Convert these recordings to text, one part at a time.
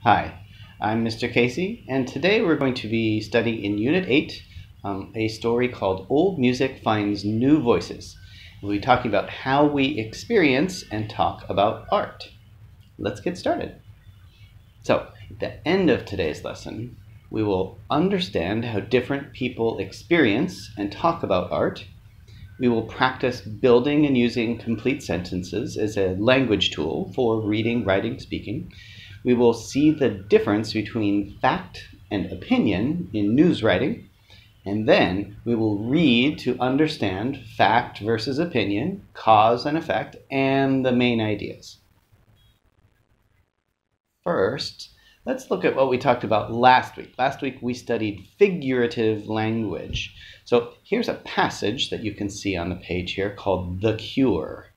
Hi, I'm Mr. Casey, and today we're going to be studying in Unit 8 a story called Old Music Finds New Voices. We'll be talking about how we experience and talk about art. Let's get started. So, at the end of today's lesson, we will understand how different people experience and talk about art. We will practice building and using complete sentences as a language tool for reading, writing, speaking. We will see the difference between fact and opinion in news writing, and then we will read to understand fact versus opinion, cause and effect, and the main ideas. First, let's look at what we talked about last week. Last week we studied figurative language. So here's a passage that you can see on the page here called The Cure.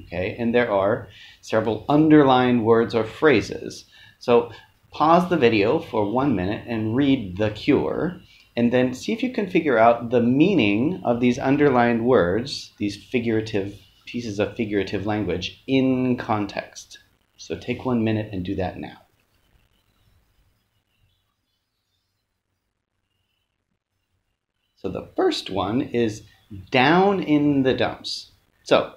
Okay, and there are several underlined words or phrases. So pause the video for 1 minute and read The Cure, and then see if you can figure out the meaning of these underlined words, these figurative pieces of figurative language in context. So take 1 minute and do that now. So the first one is down in the dumps. So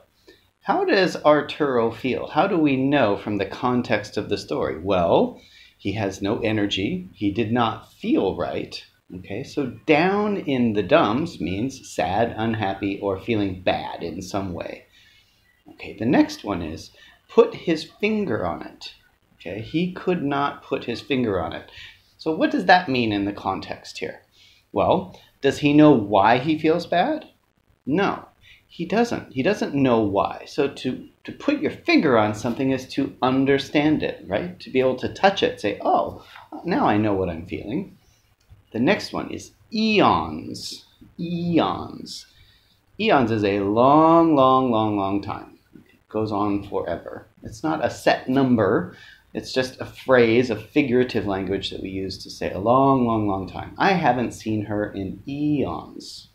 how does Arturo feel? How do we know from the context of the story? Well, he has no energy. He did not feel right. Okay, so down in the dumps means sad, unhappy, or feeling bad in some way. Okay, the next one is put his finger on it. Okay, he could not put his finger on it. So what does that mean in the context here? Well, does he know why he feels bad? No, he doesn't. He doesn't know why. So to put your finger on something is to understand it, right? To be able to touch it, say, oh, now I know what I'm feeling. The next one is eons. Eons. Eons is a long time. It goes on forever. It's not a set number. It's just a phrase, a figurative language that we use to say a long time. I haven't seen her in eons.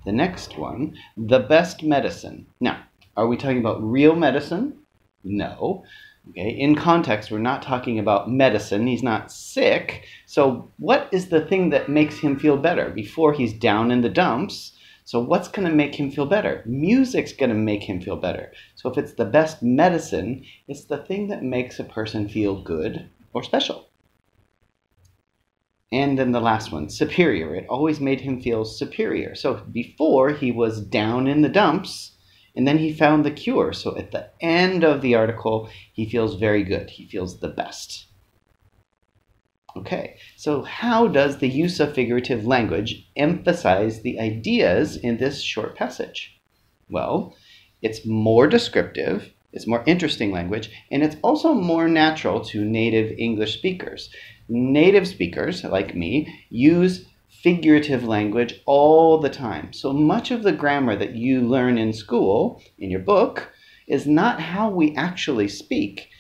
The next one, the best medicine. Now, are we talking about real medicine? No. Okay, in context, we're not talking about medicine. He's not sick. So what is the thing that makes him feel better before he's down in the dumps? So what's going to make him feel better? Music's going to make him feel better. So if it's the best medicine, it's the thing that makes a person feel good or special. And then the last one, superior. It always made him feel superior. So before he was down in the dumps, and then he found the cure. So at the end of the article, he feels very good. He feels the best. Okay, so how does the use of figurative language emphasize the ideas in this short passage? Well, it's more descriptive, it's more interesting language, and it's also more natural to native English speakers. Native speakers, like me, use figurative language all the time. So much of the grammar that you learn in school, in your book, is not how we actually speak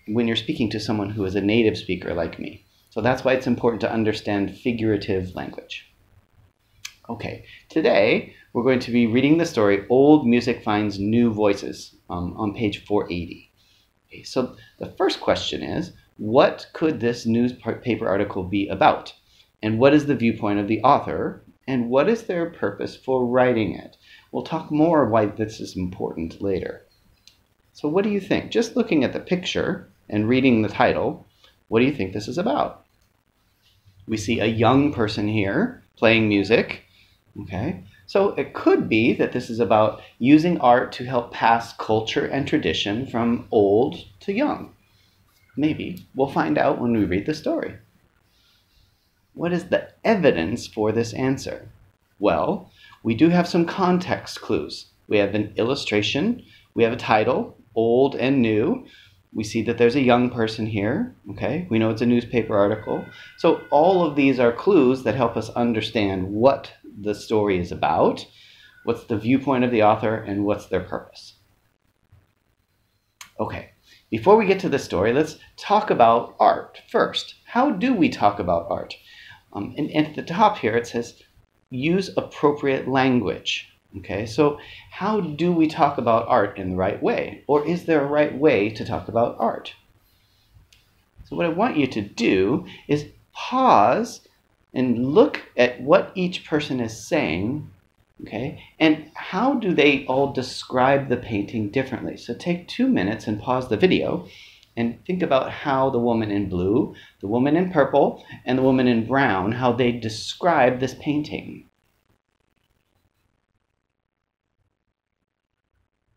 when you're speaking to someone who is a native speaker like me. So that's why it's important to understand figurative language. Okay, today we're going to be reading the story Old Music Finds New Voices on page 480. Okay, so the first question is, what could this newspaper article be about? And what is the viewpoint of the author? And what is their purpose for writing it? We'll talk more why this is important later. So what do you think? Just looking at the picture and reading the title, what do you think this is about? We see a young person here playing music. Okay, so it could be that this is about using art to help pass culture and tradition from old to young. Maybe. We'll find out when we read the story. What is the evidence for this answer? Well, we do have some context clues. We have an illustration. We have a title, Old and New. We see that there's a young person here, okay? We know it's a newspaper article. So all of these are clues that help us understand what the story is about, what's the viewpoint of the author, and what's their purpose. Okay, before we get to the story, let's talk about art first. How do we talk about art? And at the top here it says, use appropriate language. Okay, so how do we talk about art in the right way? Or is there a right way to talk about art? So So what I want you to do is pause and look at what each person is saying, okay? And how do they all describe the painting differently? So take 2 minutes and pause the video and think about how the woman in blue, the woman in purple, and the woman in brown, how they describe this painting.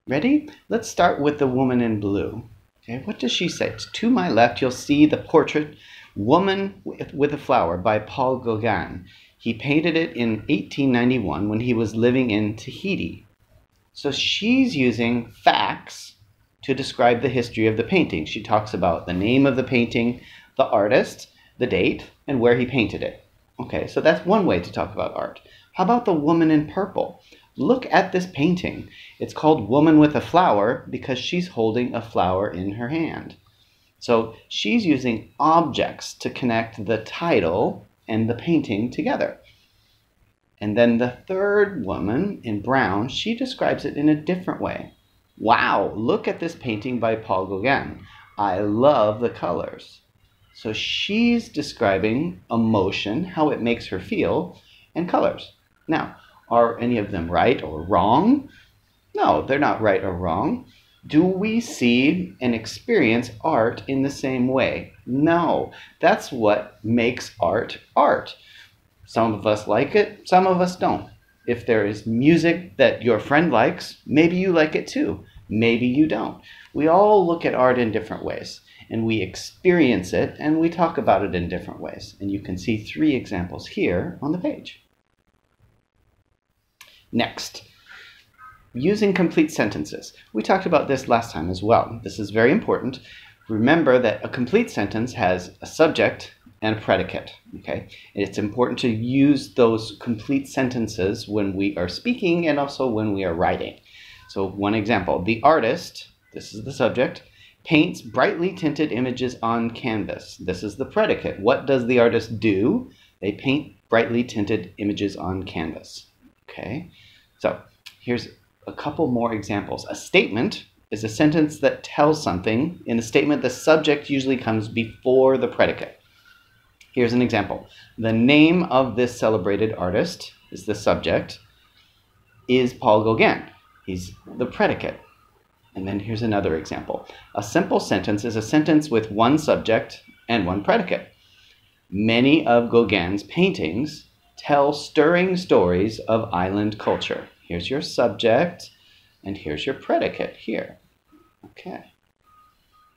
Ready? Let's start with the woman in blue. Okay, what does she say? To my left, you'll see the portrait Woman with a Flower by Paul Gauguin. He painted it in 1891 when he was living in Tahiti. So she's using facts to describe the history of the painting. She talks about the name of the painting, the artist, the date, and where he painted it. Okay, so that's one way to talk about art. How about the woman in purple? Look at this painting. It's called Woman with a Flower because she's holding a flower in her hand. So she's using objects to connect the title and the painting together. And then the third woman in brown, she describes it in a different way. Wow, look at this painting by Paul Gauguin. I love the colors. So she's describing emotion, how it makes her feel, and colors. Now, are any of them right or wrong? No, they're not right or wrong. Do we see and experience art in the same way? No, that's what makes art art. Some of us like it, some of us don't. If there is music that your friend likes, maybe you like it too. Maybe you don't. We all look at art in different ways, and we experience it, and we talk about it in different ways. And you can see 3 examples here on the page. Next, using complete sentences. We talked about this last time as well. This is very important. Remember that a complete sentence has a subject and a predicate, okay? It's important to use those complete sentences when we are speaking and also when we are writing. So one example, the artist, this is the subject, paints brightly tinted images on canvas. This is the predicate. What does the artist do? They paint brightly tinted images on canvas. Okay, so here's a couple more examples. A statement is a sentence that tells something. In a statement, the subject usually comes before the predicate. Here's an example. The name of this celebrated artist is the subject, is Paul Gauguin. He's the predicate. And then here's another example. A simple sentence is a sentence with one subject and one predicate. Many of Gauguin's paintings tell stirring stories of island culture. Here's your subject, and here's your predicate here. Okay.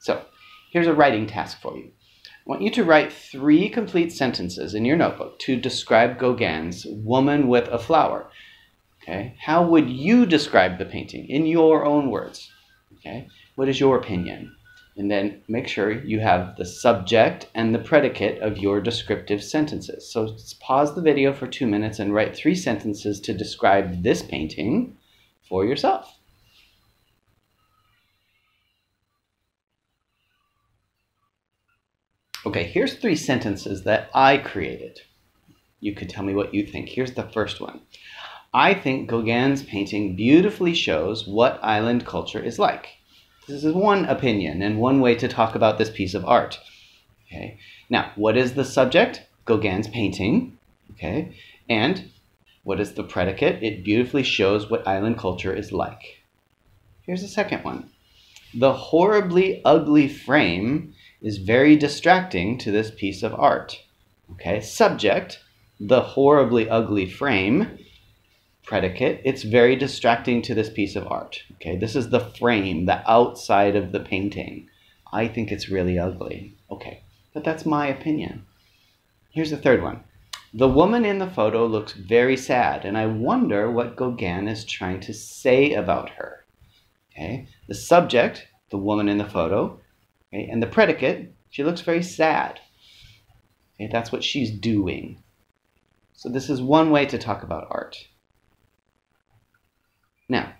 So here's a writing task for you. I want you to write 3 complete sentences in your notebook to describe Gauguin's Woman with a Flower. Okay. How would you describe the painting in your own words? Okay. What is your opinion? And then make sure you have the subject and the predicate of your descriptive sentences. So just pause the video for 2 minutes and write 3 sentences to describe this painting for yourself. Okay, here's 3 sentences that I created. You could tell me what you think. Here's the first one. I think Gauguin's painting beautifully shows what island culture is like. This is one opinion and one way to talk about this piece of art. Okay. Now, what is the subject? Gauguin's painting. Okay. And what is the predicate? It beautifully shows what island culture is like. Here's the second one. The horribly ugly frame is very distracting to this piece of art. Okay. Subject, the horribly ugly frame. Predicate, it's very distracting to this piece of art. Okay, this is the frame, the outside of the painting. I think it's really ugly. Okay, but that's my opinion. Here's the third one. The woman in the photo looks very sad, and I wonder what Gauguin is trying to say about her. Okay, the subject, the woman in the photo, okay, and the predicate, she looks very sad. Okay, that's what she's doing. So this is one way to talk about art. Now,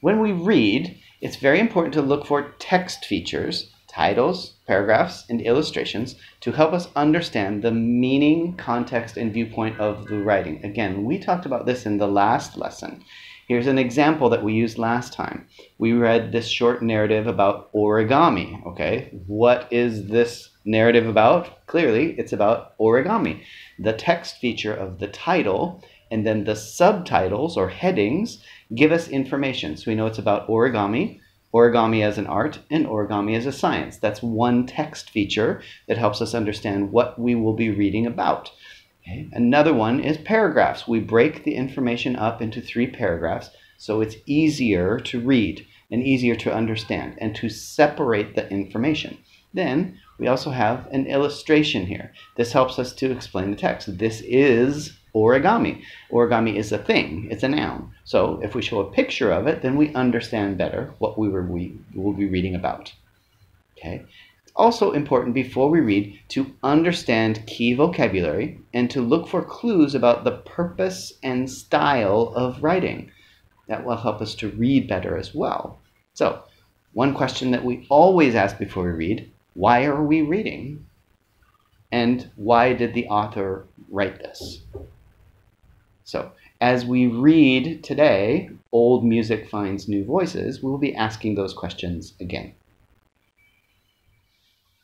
when we read, it's very important to look for text features, titles, paragraphs, and illustrations to help us understand the meaning, context, and viewpoint of the writing. Again, we talked about this in the last lesson. Here's an example that we used last time. We read this short narrative about origami, okay? What is this Narrative about, clearly, it's about origami. The text feature of the title and then the subtitles or headings give us information. So we know it's about origami, origami as an art, and origami as a science. That's one text feature that helps us understand what we will be reading about. Okay. Another one is paragraphs. We break the information up into 3 paragraphs so it's easier to read and easier to understand and to separate the information. Then we also have an illustration here. This helps us to explain the text. This is origami. Origami is a thing. It's a noun. So if we show a picture of it, then we understand better what we will be reading about. Okay. It's also important before we read to understand key vocabulary and to look for clues about the purpose and style of writing. That will help us to read better as well. So, one question that we always ask before we read, why are we reading? And why did the author write this? So, as we read today, Old Music Finds New Voices, we'll be asking those questions again.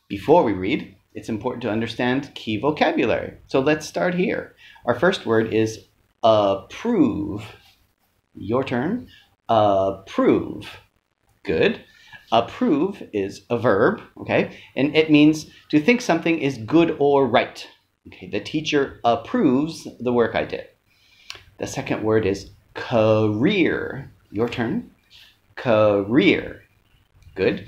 Before we read, it's important to understand key vocabulary. So let's start here. Our first word is approve. Your turn. Approve. Good. Approve is a verb, okay? And it means to think something is good or right. Okay, the teacher approves the work I did. The second word is career. Your turn. Career. Good.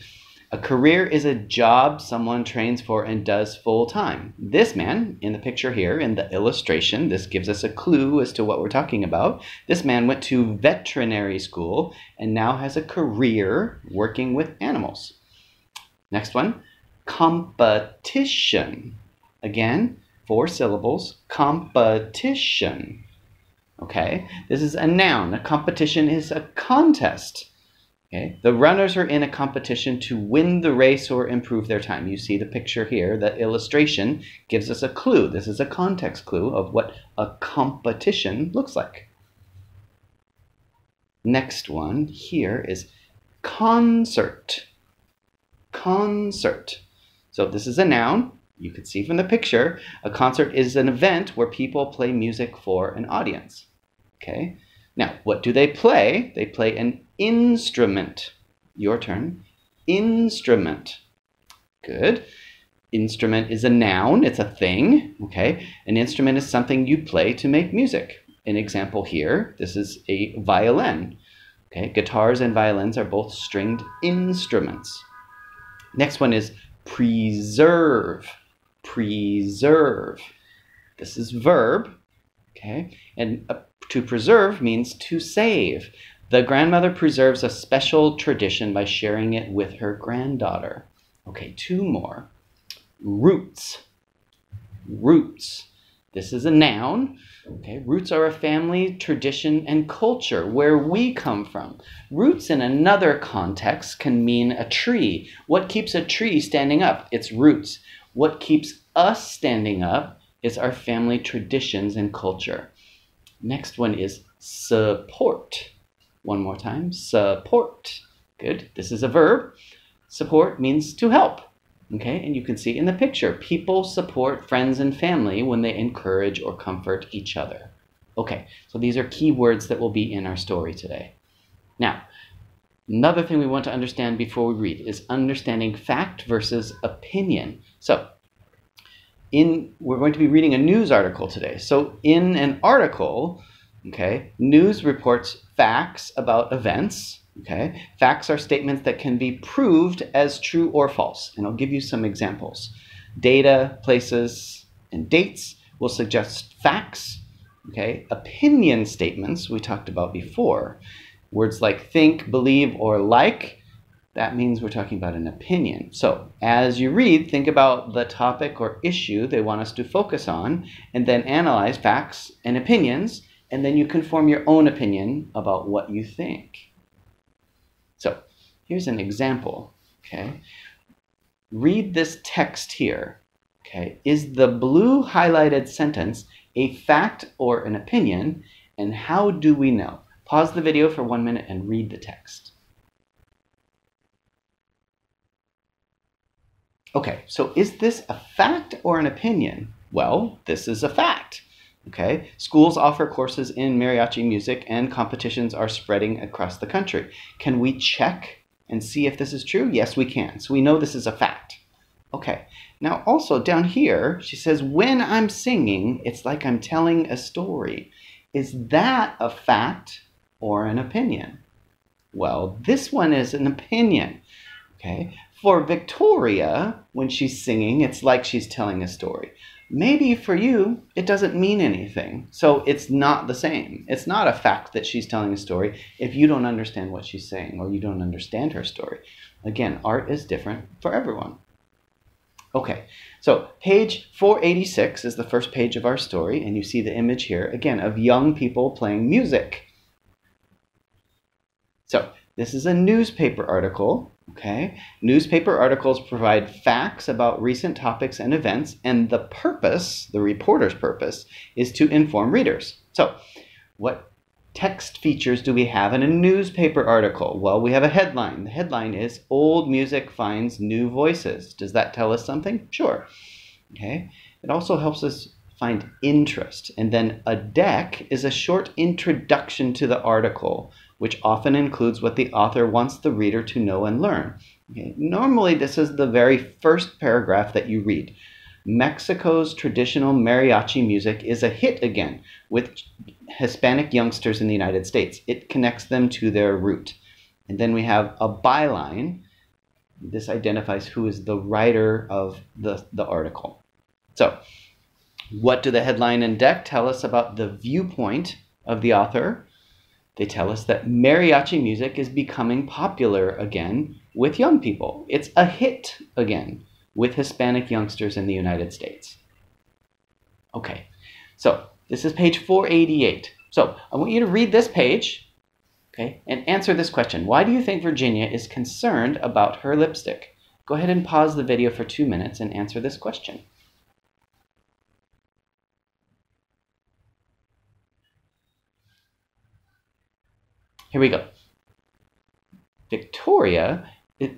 A career is a job someone trains for and does full time. This man, in the picture here, in the illustration, this gives us a clue as to what we're talking about. This man went to veterinary school and now has a career working with animals. Next one, competition. Again, 4 syllables, competition. Okay, this is a noun. A competition is a contest. Okay. The runners are in a competition to win the race or improve their time. You see the picture here. The illustration gives us a clue. This is a context clue of what a competition looks like. Next one here is concert. Concert. So this is a noun. You can see from the picture, a concert is an event where people play music for an audience. Okay. Now, what do they play? They play an instrument. Your turn. Instrument. Good. Instrument is a noun. It's a thing. Okay. An instrument is something you play to make music. An example here, this is a violin. Okay. Guitars and violins are both stringed instruments. Next one is preserve. Preserve. This is verb. Okay. And to preserve means to save. The grandmother preserves a special tradition by sharing it with her granddaughter. Okay, 2 more. Roots. Roots. This is a noun. Okay, roots are a family, tradition, and culture where we come from. Roots in another context can mean a tree. What keeps a tree standing up? Its roots. What keeps us standing up is our family traditions and culture. Next one is support. One more time, support. Good. This is a verb. Support means to help. Okay, and you can see in the picture, people support friends and family when they encourage or comfort each other. Okay, so these are key words that will be in our story today. Now, another thing we want to understand before we read is understanding fact versus opinion. So, we're going to be reading a news article today. So in an article, okay, news reports facts about events. Okay, facts are statements that can be proved as true or false. And I'll give you some examples. Data, places, and dates will suggest facts. Okay, opinion statements we talked about before. Words like think, believe, or like. That means we're talking about an opinion. So as you read, think about the topic or issue they want us to focus on, and then analyze facts and opinions, and then you can form your own opinion about what you think. So here's an example. Okay, read this text here. Okay, is the blue highlighted sentence a fact or an opinion, and how do we know? Pause the video for 1 minute and read the text. Okay, so is this a fact or an opinion? Well, this is a fact. Okay, schools offer courses in mariachi music and competitions are spreading across the country. Can we check and see if this is true? Yes, we can. So we know this is a fact. Okay, now also down here, she says, when I'm singing, it's like I'm telling a story. Is that a fact or an opinion? Well, this one is an opinion. Okay, for Victoria, when she's singing, it's like she's telling a story. Maybe for you, it doesn't mean anything. So it's not the same. It's not a fact that she's telling a story if you don't understand what she's saying or you don't understand her story. Again, art is different for everyone. Okay, so page 486 is the first page of our story, and you see the image here, again, of young people playing music. So this is a newspaper article. Okay, newspaper articles provide facts about recent topics and events, and the purpose, the reporter's purpose, is to inform readers. So what text features do we have in a newspaper article? Well, we have a headline. The headline is Old Music Finds New Voices. Does that tell us something? Sure. Okay, it also helps us find interest. And then a deck is a short introduction to the article, which often includes what the author wants the reader to know and learn. Okay. Normally, this is the very first paragraph that you read. Mexico's traditional mariachi music is a hit again with Hispanic youngsters in the United States. It connects them to their root. And then we have a byline. This identifies who is the writer of the article. So, what do the headline and deck tell us about the viewpoint of the author? They tell us that mariachi music is becoming popular again with young people. It's a hit again with Hispanic youngsters in the United States. Okay, so this is page 488. So I want you to read this page, okay, and answer this question. Why do you think Virginia is concerned about her lipstick? Go ahead and pause the video for 2 minutes and answer this question. Here we go. Victoria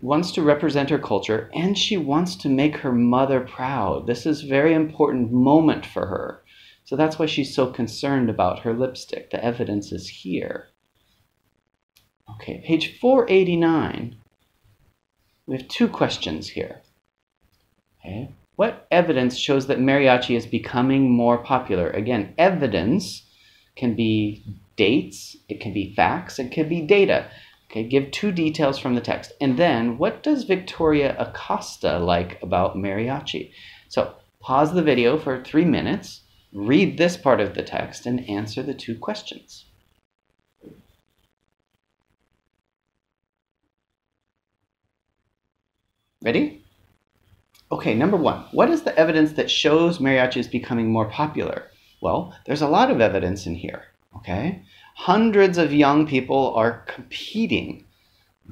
wants to represent her culture and she wants to make her mother proud. This is a very important moment for her. So that's why she's so concerned about her lipstick. The evidence is here. Okay, page 489. We have 2 questions here. Okay. What evidence shows that mariachi is becoming more popular? Again, evidence can be dates, it can be facts, it can be data. Okay, give 2 details from the text. And then, what does Victoria Acosta like about mariachi? So, pause the video for 3 minutes, read this part of the text, and answer the 2 questions. Ready? Okay, number 1. What is the evidence that shows mariachi is becoming more popular? Well, there's a lot of evidence in here. Okay, hundreds of young people are competing.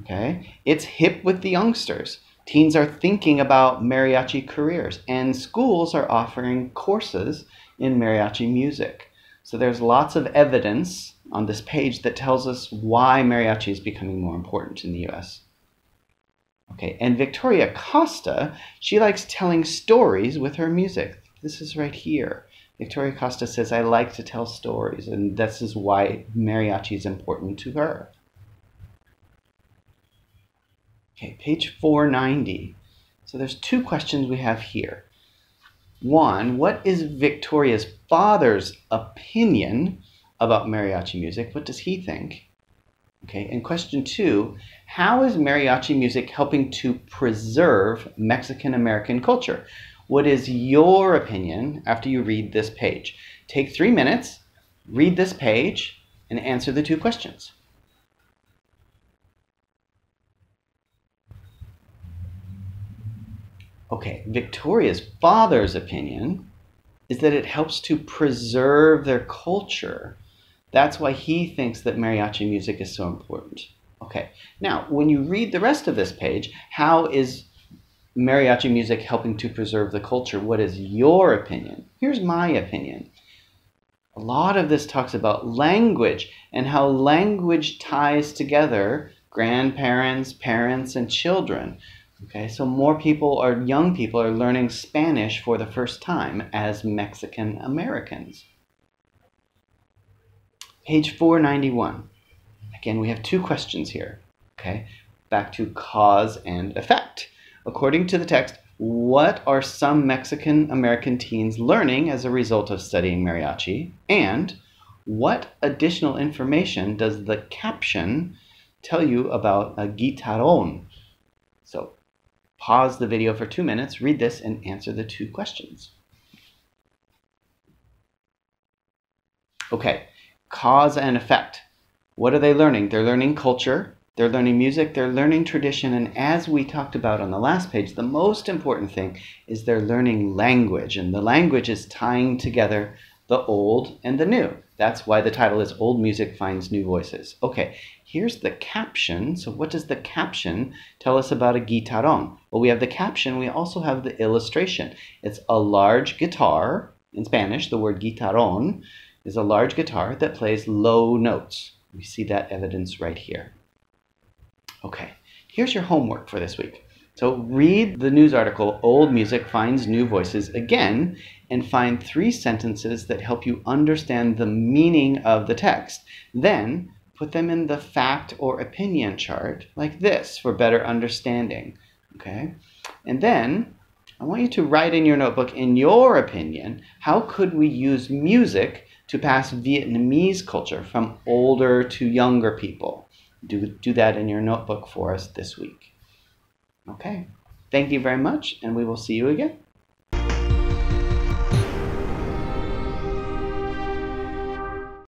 Okay, it's hip with the youngsters. Teens are thinking about mariachi careers, and schools are offering courses in mariachi music. So there's lots of evidence on this page that tells us why mariachi is becoming more important in the U.S. Okay, and Victoria Costa, she likes telling stories with her music. This is right here. Victoria Costa says, I like to tell stories, and this is why mariachi is important to her. Okay, page 490. So there's 2 questions we have here. 1, what is Victoria's father's opinion about mariachi music? What does he think? Okay, and question 2, how is mariachi music helping to preserve Mexican-American culture? What is your opinion after you read this page? Take 3 minutes, read this page, and answer the 2 questions. Okay, Victoria's father's opinion is that it helps to preserve their culture. That's why he thinks that mariachi music is so important. Okay, now when you read the rest of this page, how is mariachi music helping to preserve the culture? What is your opinion? Here's my opinion. A lot of this talks about language and how language ties together grandparents, parents, and children. Okay, so more people or young people are learning Spanish for the first time as Mexican Americans. Page 491. Again, we have two questions here. Okay, back to cause and effect. According to the text, what are some Mexican American teens learning as a result of studying mariachi? And what additional information does the caption tell you about a guitarrón? So pause the video for 2 minutes, read this, and answer the two questions. Okay, cause and effect. What are they learning? They're learning culture, they're learning music, they're learning tradition, and as we talked about on the last page, the most important thing is they're learning language, and the language is tying together the old and the new. That's why the title is Old Music Finds New Voices. Okay, here's the caption. So what does the caption tell us about a guitarrón? Well, we have the caption, we also have the illustration. It's a large guitar. In Spanish, the word guitarrón is a large guitar that plays low notes. We see that evidence right here. Okay, here's your homework for this week. So read the news article, Old Music Finds New Voices, again, and find 3 sentences that help you understand the meaning of the text. Then put them in the fact or opinion chart like this for better understanding. Okay? And then I want you to write in your notebook, in your opinion, how could we use music to pass Vietnamese culture from older to younger people? Do that in your notebook for us this week. Okay, thank you very much, and we will see you again.